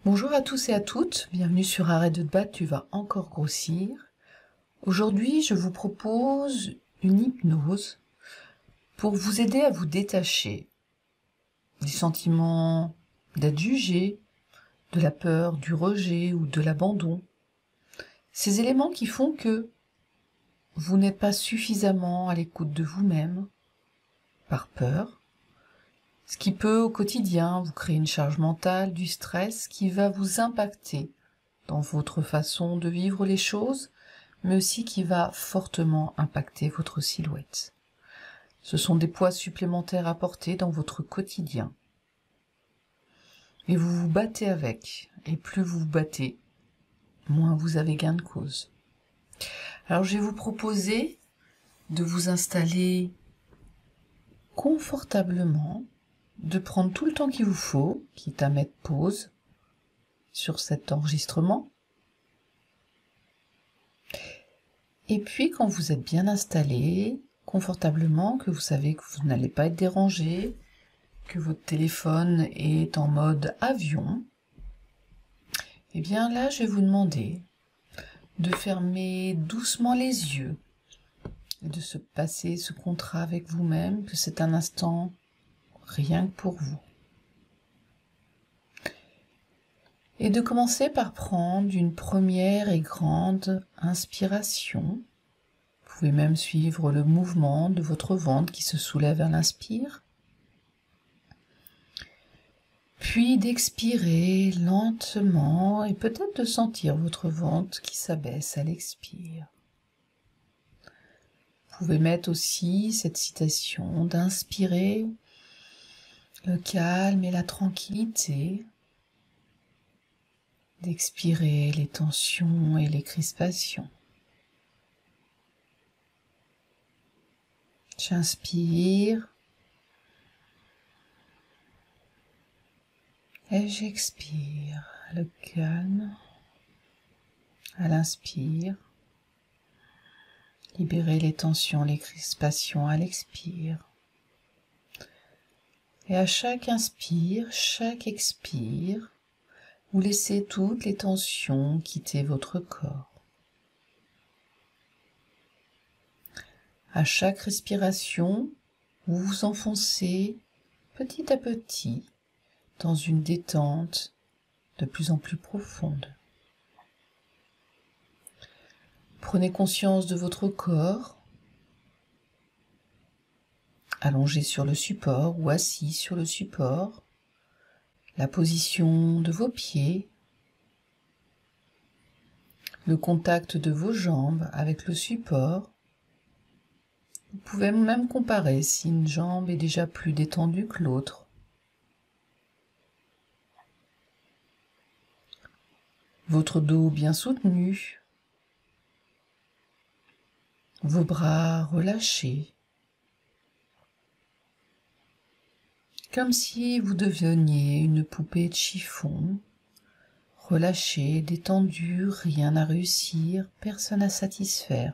Bonjour à tous et à toutes, bienvenue sur Arrête de te battre, tu vas encore grossir. Aujourd'hui, je vous propose une hypnose pour vous aider à vous détacher du sentiment d'être jugé, de la peur, du rejet ou de l'abandon. Ces éléments qui font que vous n'êtes pas suffisamment à l'écoute de vous-même, par peur, ce qui peut au quotidien vous créer une charge mentale, du stress qui va vous impacter dans votre façon de vivre les choses, mais aussi qui va fortement impacter votre silhouette. Ce sont des poids supplémentaires à porter dans votre quotidien. Et vous vous battez avec, et plus vous vous battez, moins vous avez gain de cause. Alors je vais vous proposer de vous installer confortablement, de prendre tout le temps qu'il vous faut, quitte à mettre pause sur cet enregistrement. Et puis quand vous êtes bien installé, confortablement, que vous savez que vous n'allez pas être dérangé, que votre téléphone est en mode avion, et bien là je vais vous demander de fermer doucement les yeux et de se passer ce contrat avec vous-même, que c'est un instant rien que pour vous. Et de commencer par prendre une première et grande inspiration. Vous pouvez même suivre le mouvement de votre ventre qui se soulève à l'inspire. Puis d'expirer lentement et peut-être de sentir votre ventre qui s'abaisse à l'expire. Vous pouvez mettre aussi cette citation d'inspirer le calme et la tranquillité, d'expirer les tensions et les crispations. J'inspire et j'expire le calme à l'inspire. Libérer les tensions, les crispations à l'expire. Et à chaque inspire, chaque expire, vous laissez toutes les tensions quitter votre corps. À chaque respiration, vous vous enfoncez petit à petit dans une détente de plus en plus profonde. Prenez conscience de votre corps, allongé sur le support ou assis sur le support, la position de vos pieds, le contact de vos jambes avec le support. Vous pouvez même comparer si une jambe est déjà plus détendue que l'autre. Votre dos bien soutenu, vos bras relâchés, comme si vous deveniez une poupée de chiffon, relâchée, détendue, rien à réussir, personne à satisfaire.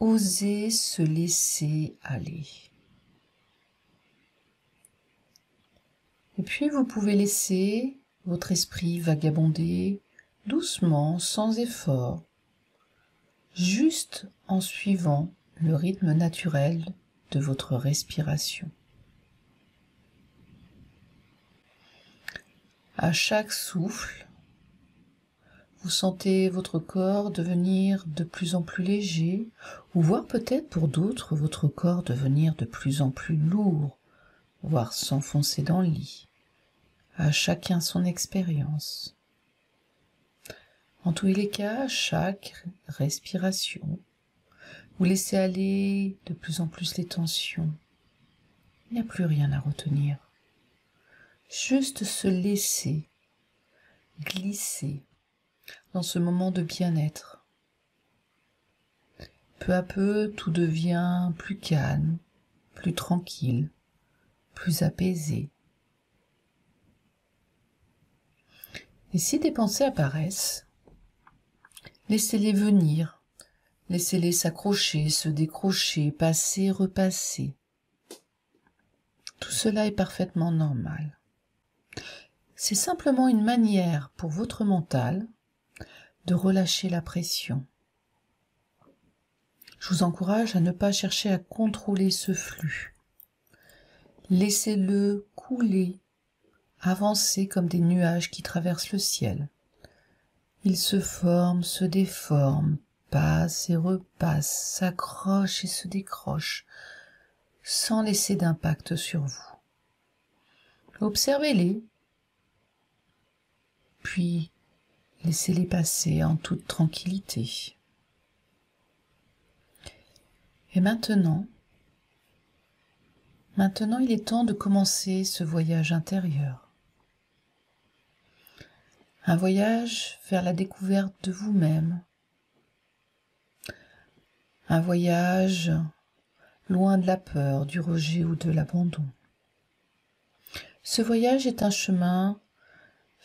Osez se laisser aller. Et puis vous pouvez laisser votre esprit vagabonder doucement, sans effort, juste en suivant le rythme naturel de votre respiration. À chaque souffle, vous sentez votre corps devenir de plus en plus léger, ou voire peut-être pour d'autres, votre corps devenir de plus en plus lourd, voire s'enfoncer dans le lit. À chacun son expérience. En tous les cas, à chaque respiration, vous laissez aller de plus en plus les tensions. Il n'y a plus rien à retenir. Juste se laisser glisser dans ce moment de bien-être. Peu à peu, tout devient plus calme, plus tranquille, plus apaisé. Et si des pensées apparaissent, laissez-les venir, laissez-les s'accrocher, se décrocher, passer, repasser. Tout cela est parfaitement normal. C'est simplement une manière pour votre mental de relâcher la pression. Je vous encourage à ne pas chercher à contrôler ce flux. Laissez-le couler, avancer comme des nuages qui traversent le ciel. Il se forme, se déforme, passe et repasse, s'accroche et se décroche, sans laisser d'impact sur vous. Observez-les, puis laissez-les passer en toute tranquillité. Et maintenant, il est temps de commencer ce voyage intérieur. Un voyage vers la découverte de vous-même. Un voyage loin de la peur, du rejet ou de l'abandon. Ce voyage est un chemin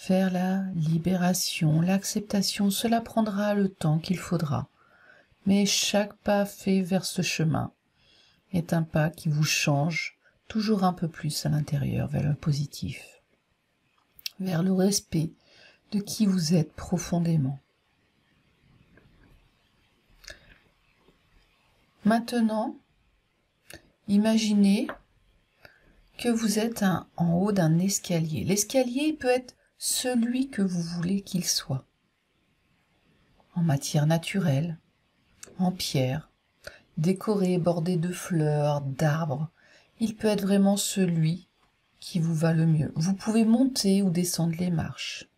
vers la libération, l'acceptation. Cela prendra le temps qu'il faudra. Mais chaque pas fait vers ce chemin est un pas qui vous change toujours un peu plus à l'intérieur vers le positif, vers le respect de qui vous êtes profondément. Maintenant, imaginez que vous êtes en haut d'un escalier. L'escalier peut être celui que vous voulez qu'il soit, en matière naturelle, en pierre, décoré, bordé de fleurs, d'arbres. Il peut être vraiment celui qui vous va le mieux. Vous pouvez monter ou descendre les marches.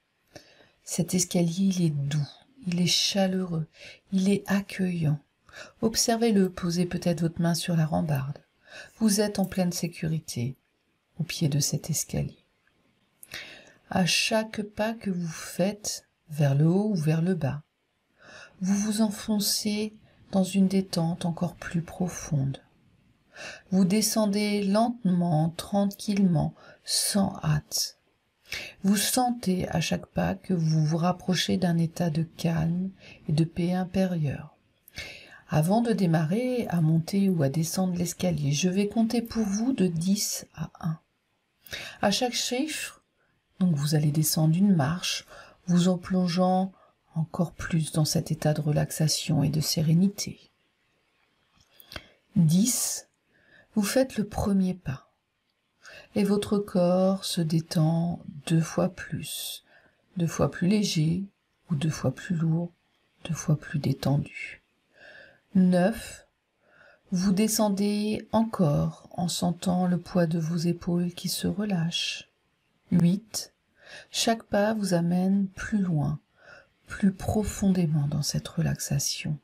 Cet escalier, il est doux, il est chaleureux, il est accueillant. Observez-le, posez peut-être votre main sur la rambarde. Vous êtes en pleine sécurité au pied de cet escalier. À chaque pas que vous faites vers le haut ou vers le bas, vous vous enfoncez dans une détente encore plus profonde. Vous descendez lentement, tranquillement, sans hâte. Vous sentez à chaque pas que vous vous rapprochez d'un état de calme et de paix intérieure. Avant de démarrer à monter ou à descendre l'escalier, je vais compter pour vous de 10 à 1. À chaque chiffre, donc vous allez descendre une marche, vous en plongeant encore plus dans cet état de relaxation et de sérénité. 10, vous faites le premier pas et votre corps se détend 2 fois plus léger ou 2 fois plus lourd, 2 fois plus détendu. 9, vous descendez encore en sentant le poids de vos épaules qui se relâchent. 8, chaque pas vous amène plus loin, plus profondément dans cette relaxation.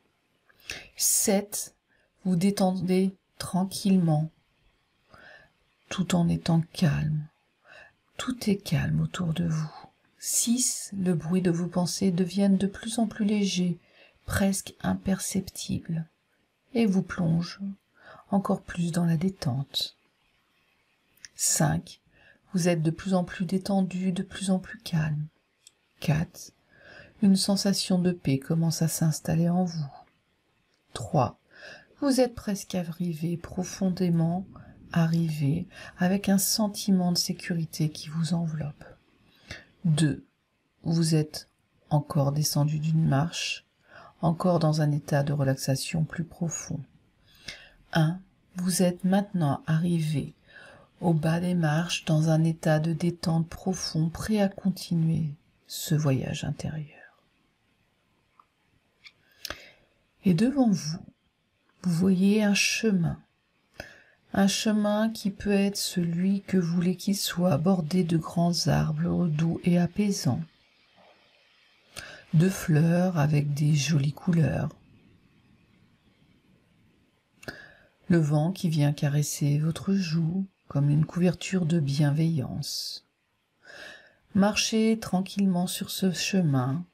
7, vous détendez tranquillement, tout en étant calme. Tout est calme autour de vous. 6, le bruit de vos pensées devient de plus en plus léger, presque imperceptible, et vous plonge encore plus dans la détente. 5, vous êtes de plus en plus détendu, de plus en plus calme. 4, une sensation de paix commence à s'installer en vous. 3, vous êtes presque arrivé, profondément arrivé, avec un sentiment de sécurité qui vous enveloppe. 2, vous êtes encore descendu d'une marche, encore dans un état de relaxation plus profond. 1, vous êtes maintenant arrivé au bas des marches dans un état de détente profond, prêt à continuer ce voyage intérieur. Et devant vous, vous voyez un chemin qui peut être celui que vous voulez qu'il soit, bordé de grands arbres doux et apaisants, de fleurs avec des jolies couleurs, le vent qui vient caresser votre joue comme une couverture de bienveillance. Marchez tranquillement sur ce chemin.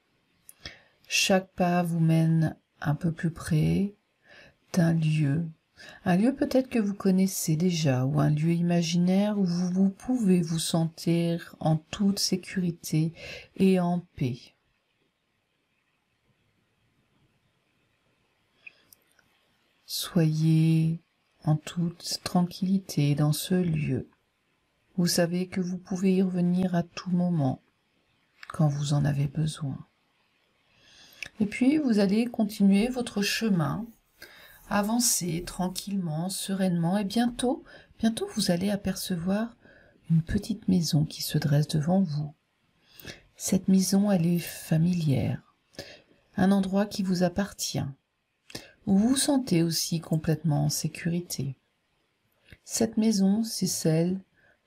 Chaque pas vous mène un peu plus près d'un lieu. Un lieu peut-être que vous connaissez déjà, ou un lieu imaginaire où vous pouvez vous sentir en toute sécurité et en paix. Soyez en toute tranquillité dans ce lieu. Vous savez que vous pouvez y revenir à tout moment, quand vous en avez besoin. Et puis, vous allez continuer votre chemin, avancer tranquillement, sereinement, et bientôt, vous allez apercevoir une petite maison qui se dresse devant vous. Cette maison, elle est familière, un endroit qui vous appartient, où vous vous sentez aussi complètement en sécurité. Cette maison, c'est celle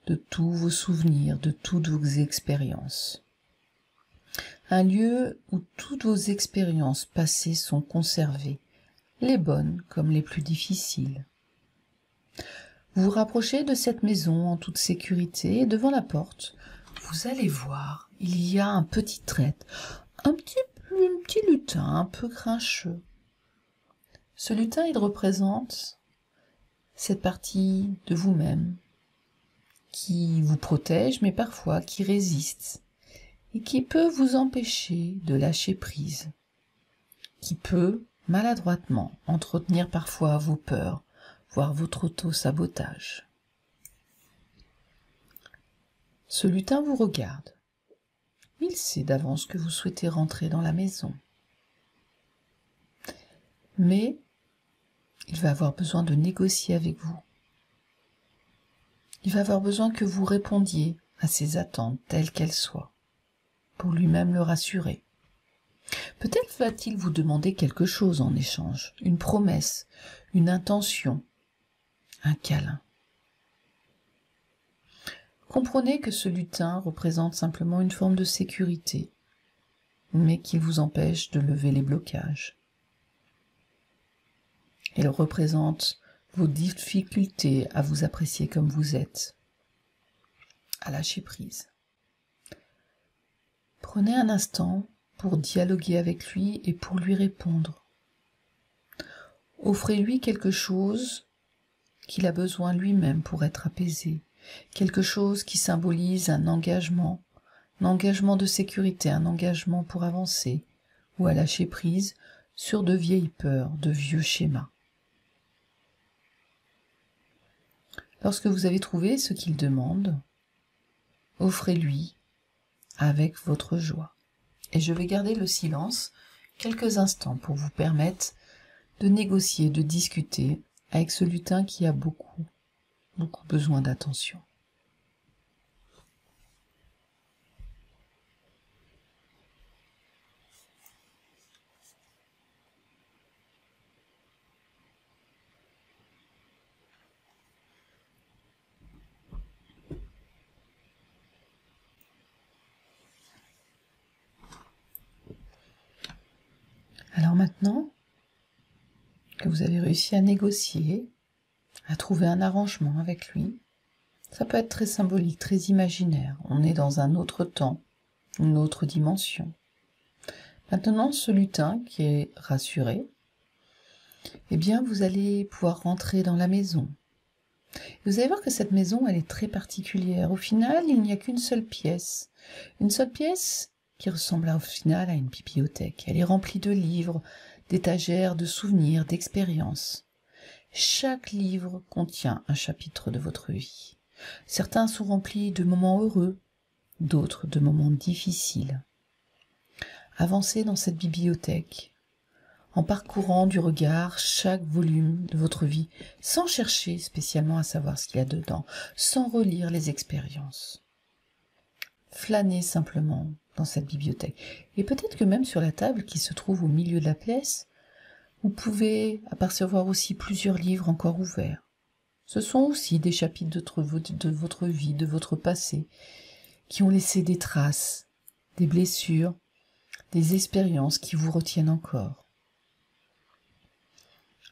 de tous vos souvenirs, de toutes vos expériences. Un lieu où toutes vos expériences passées sont conservées, les bonnes comme les plus difficiles. Vous vous rapprochez de cette maison en toute sécurité et devant la porte, vous allez voir, il y a un petit traître, un petit lutin un peu grincheux. Ce lutin, il représente cette partie de vous-même qui vous protège, mais parfois qui résiste et qui peut vous empêcher de lâcher prise, qui peut, maladroitement, entretenir parfois vos peurs, voire votre auto-sabotage. Ce lutin vous regarde. Il sait d'avance que vous souhaitez rentrer dans la maison. Mais il va avoir besoin de négocier avec vous. Il va avoir besoin que vous répondiez à ses attentes, telles qu'elles soient, pour lui-même le rassurer. Peut-être va-t-il vous demander quelque chose en échange, une promesse, une intention, un câlin. Comprenez que ce lutin représente simplement une forme de sécurité, mais qui vous empêche de lever les blocages. Il représente vos difficultés à vous apprécier comme vous êtes, à lâcher prise. Prenez un instant pour dialoguer avec lui et pour lui répondre. Offrez-lui quelque chose qu'il a besoin lui-même pour être apaisé, quelque chose qui symbolise un engagement de sécurité, un engagement pour avancer ou à lâcher prise sur de vieilles peurs, de vieux schémas. Lorsque vous avez trouvé ce qu'il demande, offrez-lui avec votre joie. Et je vais garder le silence quelques instants pour vous permettre de négocier, de discuter avec ce lutin qui a beaucoup besoin d'attention. Alors maintenant que vous avez réussi à négocier, à trouver un arrangement avec lui, ça peut être très symbolique, très imaginaire. On est dans un autre temps, une autre dimension. Maintenant, ce lutin qui est rassuré, eh bien, vous allez pouvoir rentrer dans la maison. Vous allez voir que cette maison, elle est très particulière. Au final, il n'y a qu'une seule pièce. Une seule pièce qui ressemble au final à une bibliothèque. Elle est remplie de livres, d'étagères, de souvenirs, d'expériences. Chaque livre contient un chapitre de votre vie. Certains sont remplis de moments heureux, d'autres de moments difficiles. Avancez dans cette bibliothèque, en parcourant du regard chaque volume de votre vie, sans chercher spécialement à savoir ce qu'il y a dedans, sans relire les expériences. Flânez simplement dans cette bibliothèque. Et peut-être que même sur la table qui se trouve au milieu de la pièce, vous pouvez apercevoir aussi plusieurs livres encore ouverts. Ce sont aussi des chapitres de votre vie, de votre passé, qui ont laissé des traces, des blessures, des expériences qui vous retiennent encore.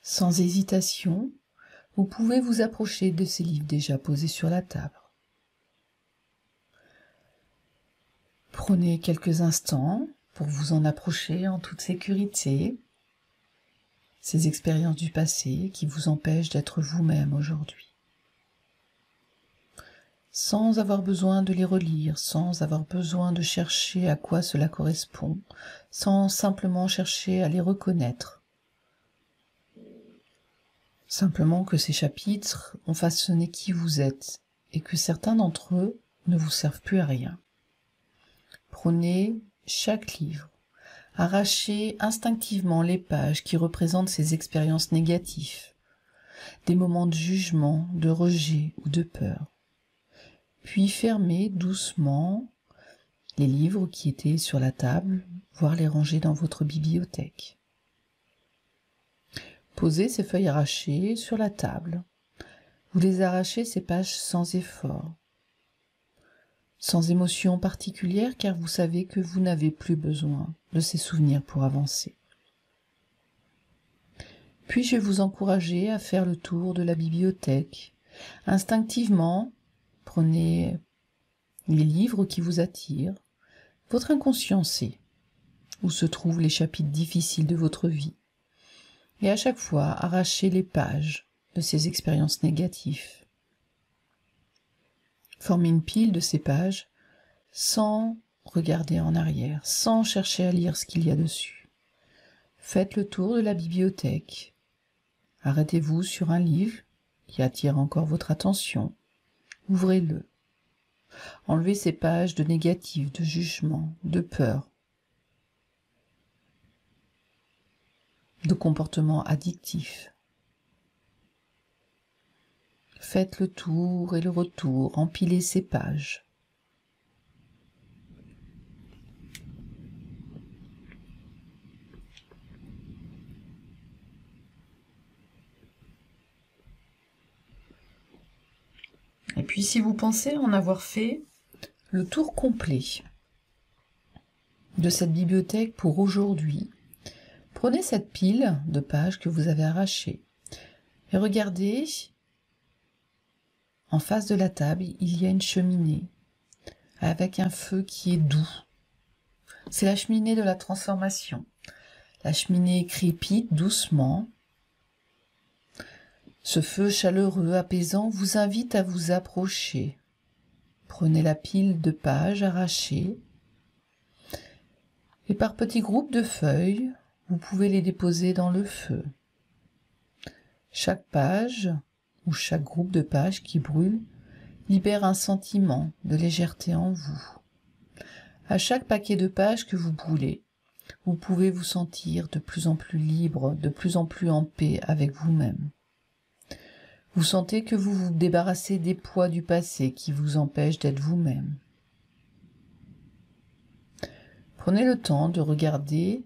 Sans hésitation, vous pouvez vous approcher de ces livres déjà posés sur la table. Prenez quelques instants pour vous en approcher en toute sécurité. Ces expériences du passé qui vous empêchent d'être vous-même aujourd'hui. Sans avoir besoin de les relire, sans avoir besoin de chercher à quoi cela correspond, sans simplement chercher à les reconnaître. Simplement que ces chapitres ont façonné qui vous êtes et que certains d'entre eux ne vous servent plus à rien. Prenez chaque livre. Arrachez instinctivement les pages qui représentent ces expériences négatives, des moments de jugement, de rejet ou de peur. Puis fermez doucement les livres qui étaient sur la table, voire les ranger dans votre bibliothèque. Posez ces feuilles arrachées sur la table. Vous les arrachez ces pages sans effort, sans émotion particulière, car vous savez que vous n'avez plus besoin de ces souvenirs pour avancer. Puis je vais vous encourager à faire le tour de la bibliothèque. Instinctivement, prenez les livres qui vous attirent. Votre inconscient sait où se trouvent les chapitres difficiles de votre vie. Et à chaque fois, arrachez les pages de ces expériences négatives. Formez une pile de ces pages sans regarder en arrière, sans chercher à lire ce qu'il y a dessus. Faites le tour de la bibliothèque. Arrêtez-vous sur un livre qui attire encore votre attention. Ouvrez-le. Enlevez ces pages de négatif, de jugement, de peur, de comportements addictifs. Faites le tour et le retour, empilez ces pages. Et puis si vous pensez en avoir fait le tour complet de cette bibliothèque pour aujourd'hui, prenez cette pile de pages que vous avez arrachées et regardez, en face de la table, il y a une cheminée avec un feu qui est doux. C'est la cheminée de la transformation. La cheminée crépite doucement. Ce feu chaleureux, apaisant, vous invite à vous approcher. Prenez la pile de pages arrachées et par petits groupes de feuilles, vous pouvez les déposer dans le feu. Chaque page ou chaque groupe de pages qui brûle libère un sentiment de légèreté en vous. À chaque paquet de pages que vous brûlez, vous pouvez vous sentir de plus en plus libre, de plus en plus en paix avec vous-même. Vous sentez que vous vous débarrassez des poids du passé qui vous empêchent d'être vous-même. Prenez le temps de regarder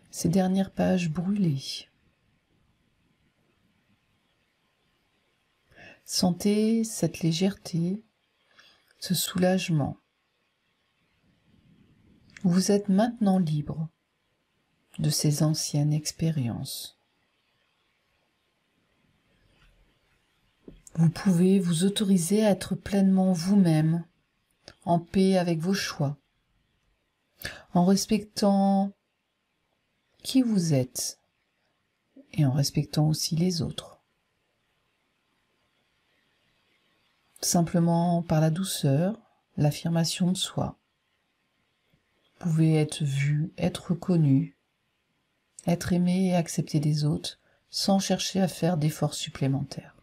ces dernières pages brûlées. Sentez cette légèreté, ce soulagement. Vous êtes maintenant libre de ces anciennes expériences. Vous pouvez vous autoriser à être pleinement vous-même, en paix avec vos choix, en respectant qui vous êtes et en respectant aussi les autres. Simplement par la douceur, l'affirmation de soi. Vous pouvez être vu, être reconnu, être aimé et accepté des autres sans chercher à faire d'efforts supplémentaires.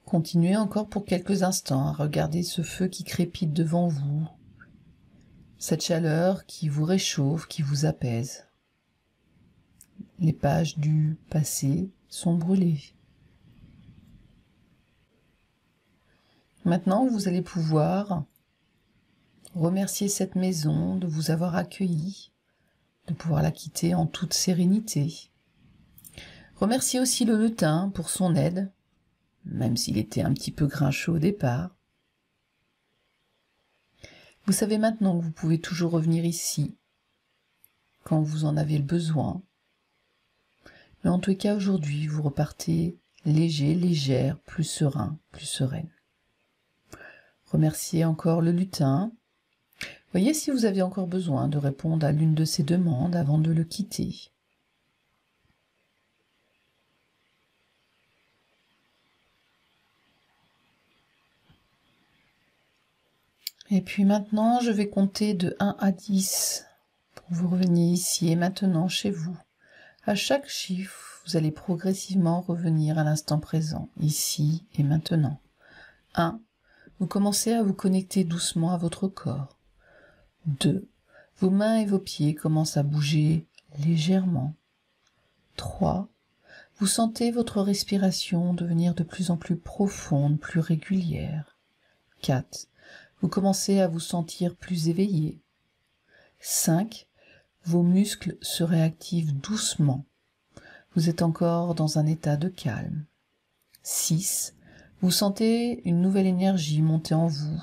Continuez encore pour quelques instants à regarder ce feu qui crépite devant vous, cette chaleur qui vous réchauffe, qui vous apaise. Les pages du passé sont brûlées. Maintenant, vous allez pouvoir remercier cette maison de vous avoir accueilli, de pouvoir la quitter en toute sérénité. Remerciez aussi le lutin pour son aide, même s'il était un petit peu grincheux au départ. Vous savez maintenant que vous pouvez toujours revenir ici, quand vous en avez le besoin. Mais en tout cas, aujourd'hui, vous repartez léger, légère, plus serein, plus sereine. Remerciez encore le lutin. Voyez si vous avez encore besoin de répondre à l'une de ces demandes avant de le quitter. Et puis maintenant, je vais compter de 1 à 10 pour vous revenir ici et maintenant chez vous. À chaque chiffre, vous allez progressivement revenir à l'instant présent, ici et maintenant. 1. Vous commencez à vous connecter doucement à votre corps. 2. Vos mains et vos pieds commencent à bouger légèrement. 3. Vous sentez votre respiration devenir de plus en plus profonde, plus régulière. 4. Vous commencez à vous sentir plus éveillé. 5. Vos muscles se réactivent doucement. Vous êtes encore dans un état de calme. 6. Vous sentez une nouvelle énergie monter en vous.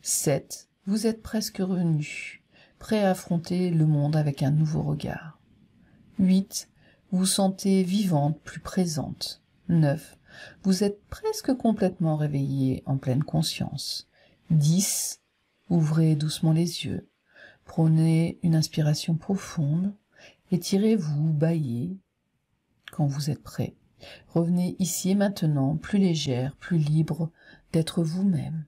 7. Vous êtes presque revenu, prêt à affronter le monde avec un nouveau regard. 8. Vous vous sentez vivante, plus présente. 9. Vous êtes presque complètement réveillé, en pleine conscience. 10. Ouvrez doucement les yeux. Prenez une inspiration profonde. Étirez-vous, bâillez. Quand vous êtes prêt, revenez ici et maintenant, plus légère, plus libre d'être vous-même.